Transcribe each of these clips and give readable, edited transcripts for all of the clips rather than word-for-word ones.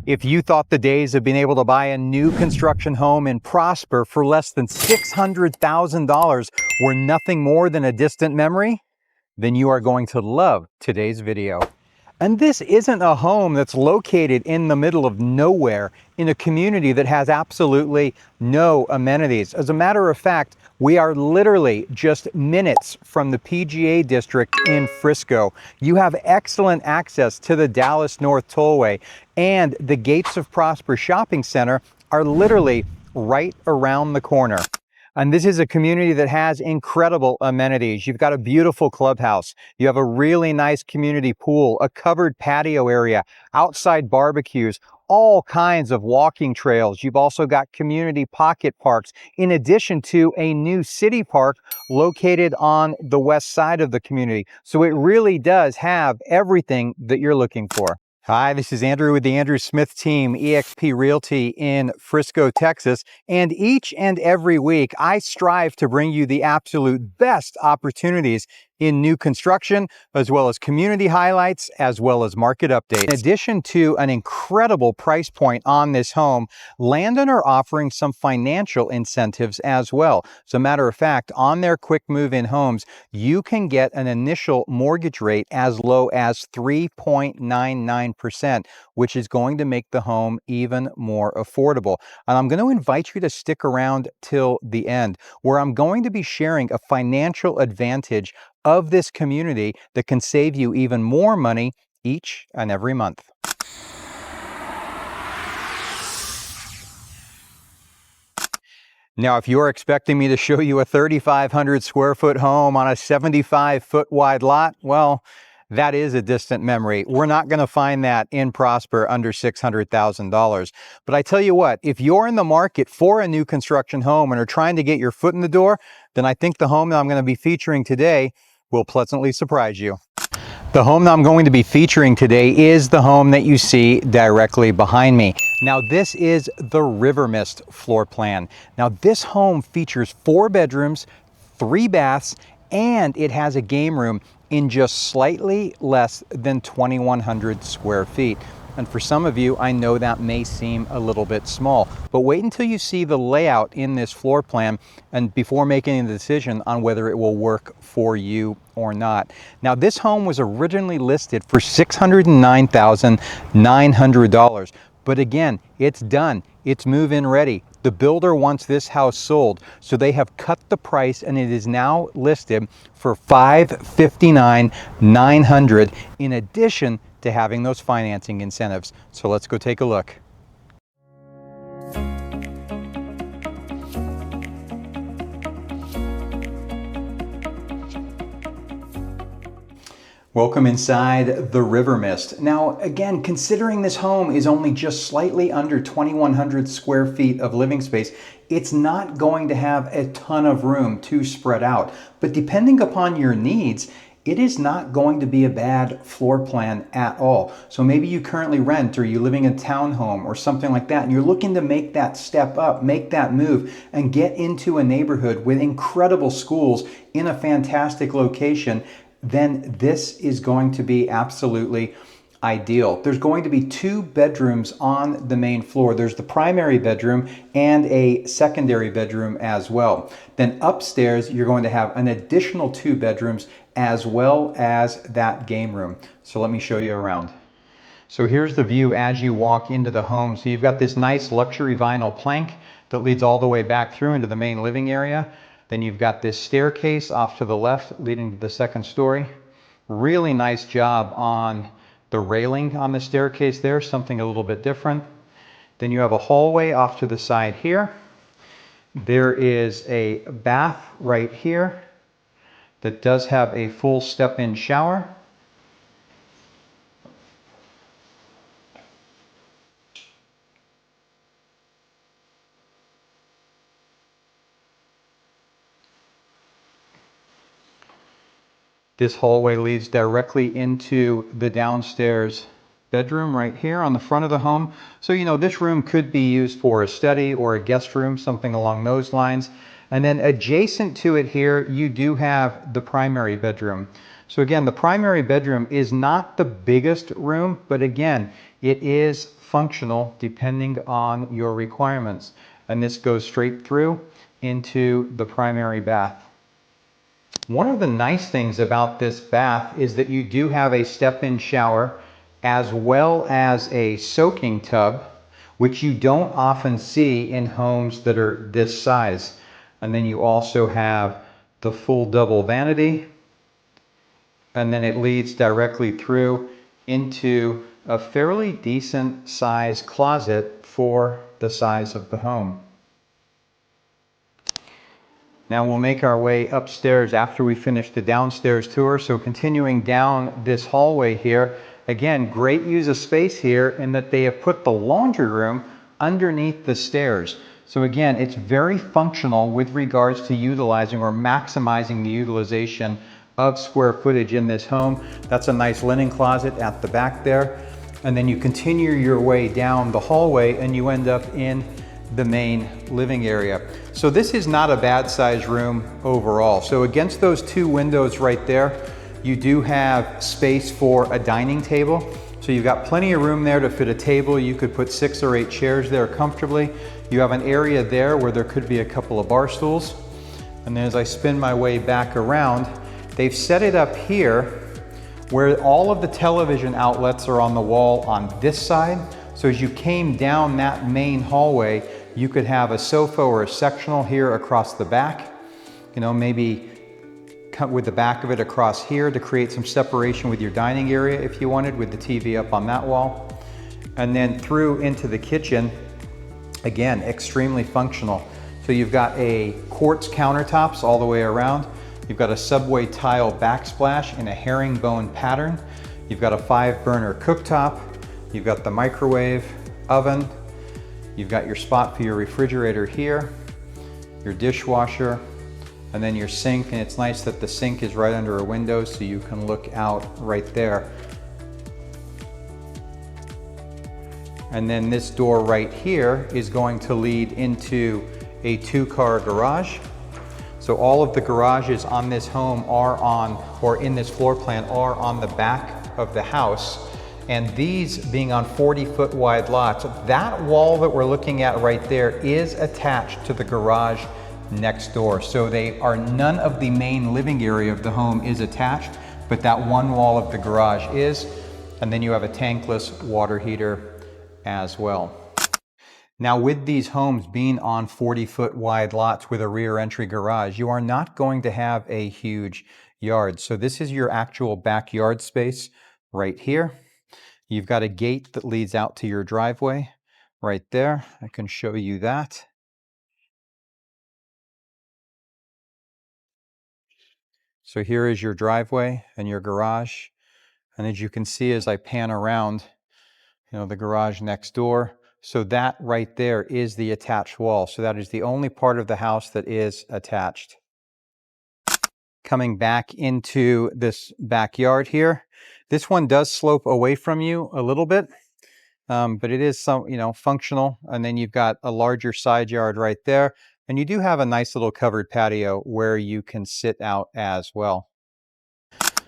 If you thought the days of being able to buy a new construction home in Prosper for less than $600,000 were nothing more than a distant memory, then you are going to love today's video. And this isn't a home that's located in the middle of nowhere in a community that has absolutely no amenities. As a matter of fact, we are literally just minutes from the PGA district in Frisco. You have excellent access to the Dallas North Tollway, and the gates of Prosper Shopping Center are literally right around the corner. And this is a community that has incredible amenities. You've got a beautiful clubhouse. You have a really nice community pool, a covered patio area, outside barbecues, all kinds of walking trails. You've also got community pocket parks, in addition to a new city park located on the west side of the community. So it really does have everything that you're looking for. Hi, this is Andrew with the Andrew Smith team, eXp Realty in Frisco, Texas. And each and every week, I strive to bring you the absolute best opportunities in new construction, as well as community highlights, as well as market updates. In addition to an incredible price point on this home, Landon are offering some financial incentives as well. As a matter of fact, on their quick move-in homes, you can get an initial mortgage rate as low as 3.99%, which is going to make the home even more affordable. And I'm going to invite you to stick around till the end, where I'm going to be sharing a financial advantage of this community that can save you even more money each and every month. Now, if you're expecting me to show you a 3,500 square foot home on a 75-foot wide lot, well, that is a distant memory. We're not going to find that in Prosper under $600,000. But I tell you what, if you're in the market for a new construction home and are trying to get your foot in the door, then I think the home that I'm going to be featuring today will pleasantly surprise you. The home that I'm going to be featuring today is the home that you see directly behind me. Now, this is the Rivermist floor plan. Now, this home features 4 bedrooms, 3 baths, and it has a game room in just slightly less than 2,100 square feet. And for some of you, I know that may seem a little bit small, but wait until you see the layout in this floor plan and before making a decision on whether it will work for you or not. Now, this home was originally listed for $609,900, but again, it's done. It's move-in ready. The builder wants this house sold, so they have cut the price and it is now listed for $559,900 in addition to having those financing incentives. So let's go take a look. Welcome inside the Rivermist. Now, again, considering this home is only just slightly under 2,100 square feet of living space, it's not going to have a ton of room to spread out. But depending upon your needs, it is not going to be a bad floor plan at all. So maybe you currently rent or you're living in a townhome or something like that, and you're looking to make that step up, make that move, and get into a neighborhood with incredible schools in a fantastic location, then this is going to be absolutely ideal. There's going to be 2 bedrooms on the main floor. There's the primary bedroom and a secondary bedroom as well. Then upstairs, you're going to have an additional 2 bedrooms as well as that game room. So let me show you around. So here's the view as you walk into the home. So you've got this nice luxury vinyl plank that leads all the way back through into the main living area. Then you've got this staircase off to the left leading to the second story. Really nice job on the railing on the staircase there, something a little bit different. Then you have a hallway off to the side here. There is a bath right here that does have a full step-in shower. This hallway leads directly into the downstairs bedroom right here on the front of the home. So, you know, this room could be used for a study or a guest room, something along those lines. And then adjacent to it here, you do have the primary bedroom. So again, the primary bedroom is not the biggest room, but again, It is functional depending on your requirements. And this goes straight through into the primary bath. One of the nice things about this bath is that you do have a step-in shower as well as a soaking tub, which you don't often see in homes that are this size. And then you also have the full double vanity, and then it leads directly through into a fairly decent size closet for the size of the home. Now we'll make our way upstairs after we finish the downstairs tour. So continuing down this hallway here, again, great use of space here in that they have put the laundry room underneath the stairs. So again, it's very functional with regards to utilizing or maximizing the utilization of square footage in this home. That's a nice linen closet at the back there. And then you continue your way down the hallway and you end up in the main living area. So this is not a bad size room overall. So against those two windows right there, you do have space for a dining table. So you've got plenty of room there to fit a table. You could put 6 or 8 chairs there comfortably. You have an area there where there could be a couple of bar stools. And then as I spin my way back around, they've set it up here where all of the television outlets are on the wall on this side. So as you came down that main hallway, you could have a sofa or a sectional here across the back, you know, maybe cut with the back of it across here to create some separation with your dining area if you wanted, with the TV up on that wall. And then through into the kitchen, again, extremely functional. So you've got a quartz countertops all the way around. You've got a subway tile backsplash in a herringbone pattern. You've got a 5-burner cooktop. You've got the microwave, oven. You've got your spot for your refrigerator here, your dishwasher, and then your sink. And it's nice that the sink is right under a window so you can look out right there. And then this door right here is going to lead into a 2-car garage. So all of the garages on this home are on, or in this floor plan, are on the back of the house. And these being on 40-foot wide lots, that wall that we're looking at right there is attached to the garage next door. So they are, none of the main living area of the home is attached, but that one wall of the garage is. And then you have a tankless water heater as well. Now with these homes being on 40-foot wide lots with a rear entry garage, you are not going to have a huge yard. So this is your actual backyard space right here. You've got a gate that leads out to your driveway right there. I can show you that. So here is your driveway and your garage. And as you can see, as I pan around, you know, the garage next door. So that right there is the attached wall. So that is the only part of the house that is attached. Coming back into this backyard here, this one does slope away from you a little bit, but it is some, you know, functional. And then you've got a larger side yard right there. And you do have a nice little covered patio where you can sit out as well.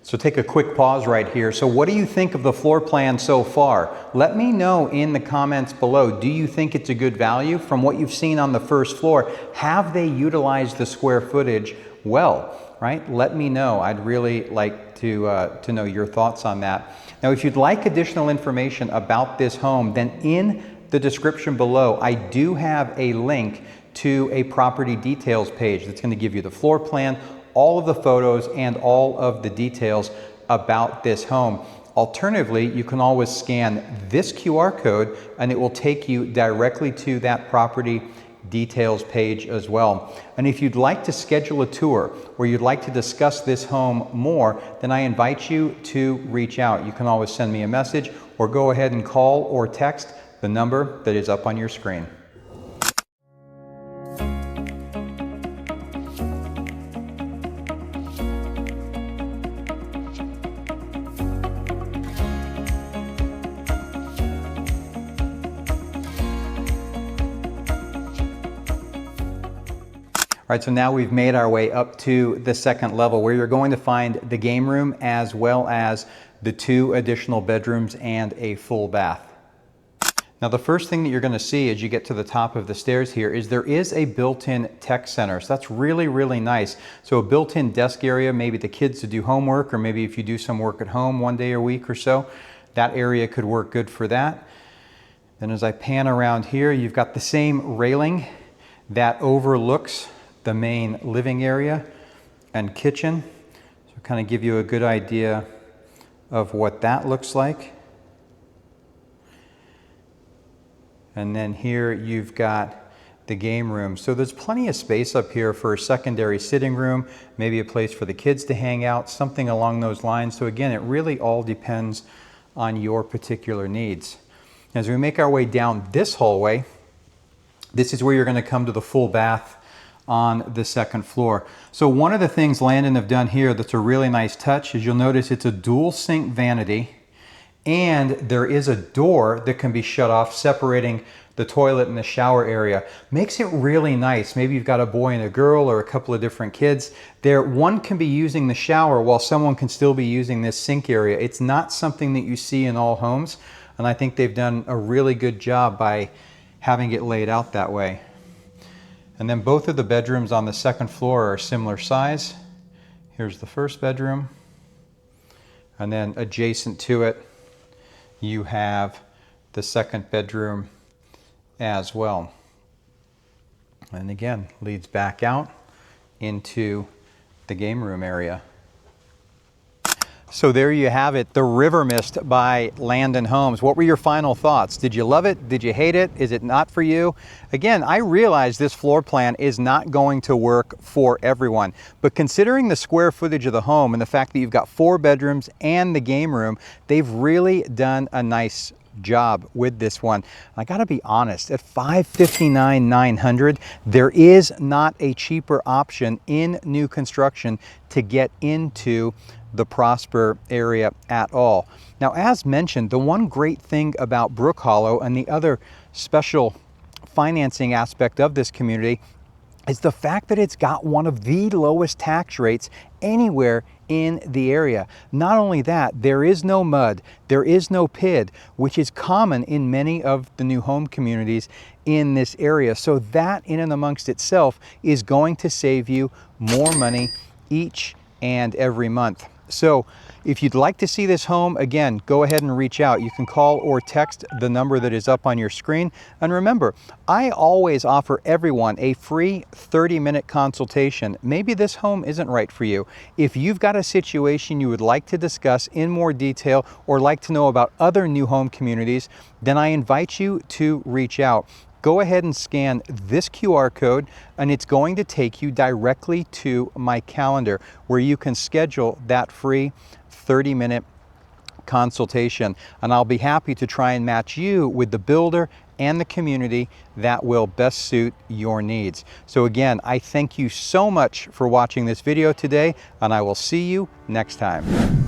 So take a quick pause right here. So what do you think of the floor plan so far? Let me know in the comments below. Do you think it's a good value? From what you've seen on the first floor, have they utilized the square footage well, right? Let me know. I'd really like to know your thoughts on that. Now, if you'd like additional information about this home, then in the description below, I do have a link to a property details page that's going to give you the floor plan, all of the photos, and all of the details about this home. Alternatively, you can always scan this QR code and it will take you directly to that property details page as well. And if you'd like to schedule a tour or you'd like to discuss this home more, then I invite you to reach out. You can always send me a message or go ahead and call or text the number that is up on your screen. All right, so now we've made our way up to the second level where you're going to find the game room as well as the 2 additional bedrooms and a full bath. Now the first thing that you're going to see as you get to the top of the stairs here is there is a built-in tech center. So that's really, really nice. So a built-in desk area, maybe the kids to do homework, or maybe if you do some work at home one day a week or so, that area could work good for that. Then as I pan around here, you've got the same railing that overlooks the main living area and kitchen. So kind of give you a good idea of what that looks like. And then here you've got the game room. So there's plenty of space up here for a secondary sitting room, maybe a place for the kids to hang out, something along those lines. So again, it really all depends on your particular needs. As we make our way down this hallway, this is where you're going to come to the full bath on the second floor. So one of the things Landon have done here that's a really nice touch is you'll notice it's a dual sink vanity, and there is a door that can be shut off separating the toilet and the shower area. Makes it really nice. Maybe you've got a boy and a girl or a couple of different kids. There, one can be using the shower while someone can still be using this sink area. It's not something that you see in all homes, and I think they've done a really good job by having it laid out that way. And then both of the bedrooms on the second floor are similar size. Here's the first bedroom, and then adjacent to it you have the second bedroom as well. And again, leads back out into the game room area. So there you have it, the Rivermist by Landon Homes. What were your final thoughts? Did you love it? Did you hate it? Is it not for you? Again, I realize this floor plan is not going to work for everyone, but considering the square footage of the home and the fact that you've got 4 bedrooms and the game room, they've really done a nice job with this one. I gotta be honest, at $559,900, there is not a cheaper option in new construction to get into the Prosper area at all. Now, as mentioned, the one great thing about Brookhollow and the other special financing aspect of this community is the fact that it's got one of the lowest tax rates anywhere in the area. Not only that, there is no mud, there is no PID, which is common in many of the new home communities in this area. So that in and amongst itself is going to save you more money each and every month. So if you'd like to see this home, again, go ahead and reach out. You can call or text the number that is up on your screen. And remember, I always offer everyone a free 30-minute consultation. Maybe this home isn't right for you. If you've got a situation you would like to discuss in more detail or like to know about other new home communities, then I invite you to reach out. Go ahead and scan this QR code and it's going to take you directly to my calendar where you can schedule that free 30-minute consultation. And I'll be happy to try and match you with the builder and the community that will best suit your needs. So again, I thank you so much for watching this video today, and I will see you next time.